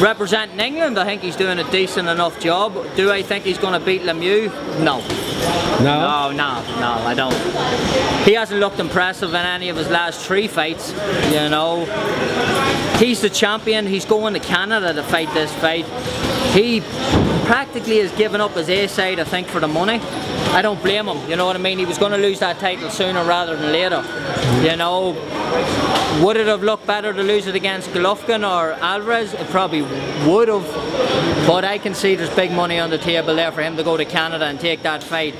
Representing England, I think he's doing a decent enough job. Do I think he's going to beat Lemieux? No. No? No, I don't. He hasn't looked impressive in any of his last 3 fights, you know. He's the champion, he's going to Canada to fight this fight. He practically has given up his A side, I think, for the money. I don't blame him, you know what I mean? He was going to lose that title sooner rather than later, you know. Would it have looked better to lose it against Golovkin or Alvarez? It probably would have, but I can see there's big money on the table there for him to go to Canada and take that fight.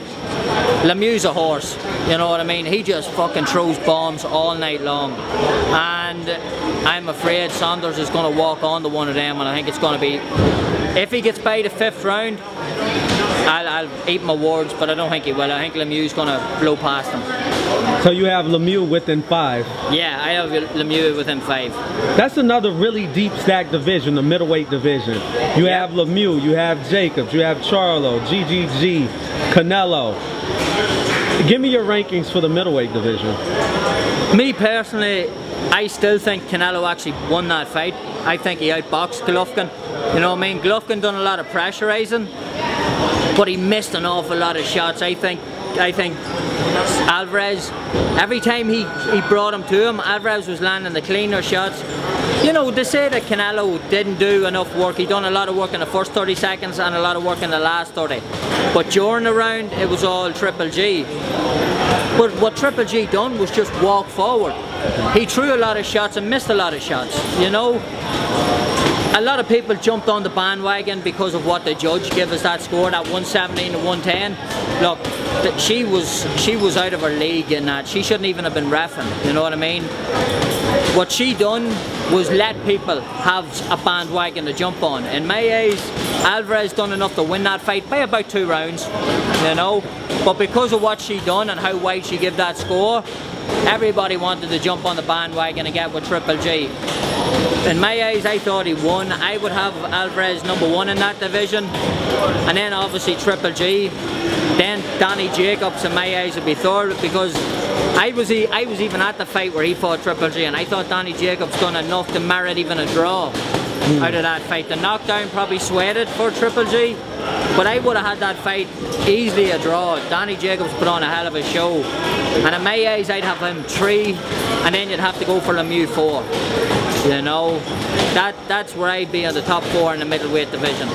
Lemieux's a horse, you know what I mean? He just fucking throws bombs all night long, and I'm afraid Saunders is going to walk on to one of them, and I think it's going to be, if he gets by the 5th round, I'll eat my words, but I don't think he will. I think Lemieux's going to blow past him. So you have Lemieux within 5? Yeah, I have Lemieux within 5. That's another really deep stacked division, the middleweight division. You have Lemieux, you have Jacobs, you have Charlo, GGG, Canelo. Give me your rankings for the middleweight division. Me personally, I still think Canelo actually won that fight. I think he outboxed Golovkin. You know what I mean? Golovkin done a lot of pressurizing, but he missed an awful lot of shots. I think Alvarez, every time he brought him to him, Alvarez was landing the cleaner shots. You know, they say that Canelo didn't do enough work. He done a lot of work in the first 30 seconds and a lot of work in the last 30. But during the round, it was all Triple G. But what Triple G done was just walk forward. He threw a lot of shots and missed a lot of shots, you know. A lot of people jumped on the bandwagon because of what the judge gave us that score, that 117 to 110. Look, she was out of her league in that. She shouldn't even have been reffing, you know what I mean? What she done was let people have a bandwagon to jump on. In my eyes, Alvarez done enough to win that fight by about 2 rounds, you know. But because of what she done and how wide she gave that score, everybody wanted to jump on the bandwagon and get with Triple G. In my eyes, I thought he won. I would have Alvarez #1 in that division, and then obviously Triple G. Then Danny Jacobs, in my eyes, would be 3rd, because I was even at the fight where he fought Triple G, and I thought Danny Jacobs done enough to merit even a draw out of that fight. The knockdown probably sweated for Triple G, but I would have had that fight easily a draw. Danny Jacobs put on a hell of a show, and in my eyes, I'd have him 3, and then you'd have to go for Lemieux 4. You know, that's where I'd be on the top 4 in the middleweight division.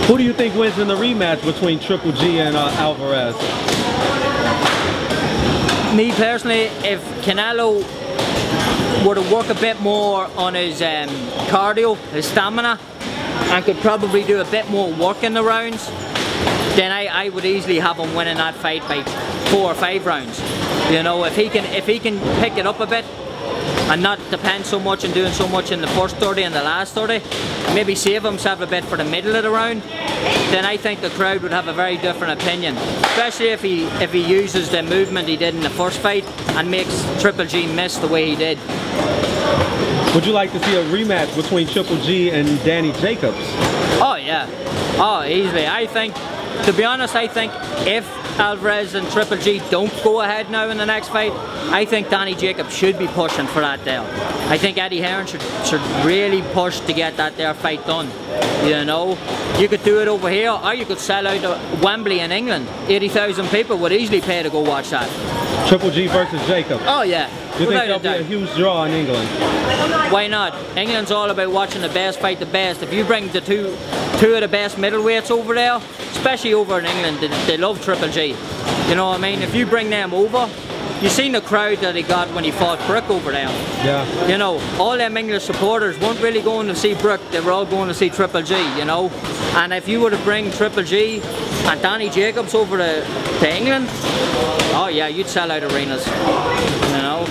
Who do you think wins in the rematch between Triple G and Alvarez? Me personally, if Canelo were to work a bit more on his cardio, his stamina, and could probably do a bit more work in the rounds, then I would easily have him winning that fight by 4 or 5 rounds. You know, if he can pick it up a bit and not depend so much on doing so much in the first 30 and the last 30, maybe save himself a bit for the middle of the round, then I think the crowd would have a very different opinion, especially if he uses the movement he did in the first fight and makes Triple G miss the way he did. Would you like to see a rematch between Triple G and Danny Jacobs? Oh yeah, oh easily. I think, to be honest, I think if Alvarez and Triple G don't go ahead now in the next fight, I think Danny Jacobs should be pushing for that deal. I think Eddie Hearn should really push to get that there fight done. You know, you could do it over here, or you could sell out Wembley in England. 80,000 people would easily pay to go watch that. Triple G versus Jacobs. Oh yeah. Do you think there'll be a huge draw in England? Why not? England's all about watching the best fight the best. If you bring the two of the best middleweights over there, especially over in England, they love Triple G. You know what I mean? If you bring them over, you seen the crowd that he got when he fought Brook over there. Yeah. You know, all them English supporters weren't really going to see Brook, they were all going to see Triple G, you know. And if you were to bring Triple G and Danny Jacobs over to England, oh yeah, you'd sell out arenas, you know.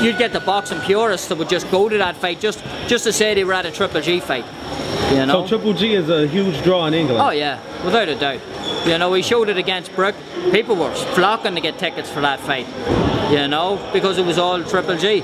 You'd get the boxing purists that would just go to that fight just to say they were at a Triple G fight, you know. So Triple G is a huge draw in England? Oh yeah, without a doubt. You know, he showed it against Brook. People were flocking to get tickets for that fight, you know, because it was all Triple G.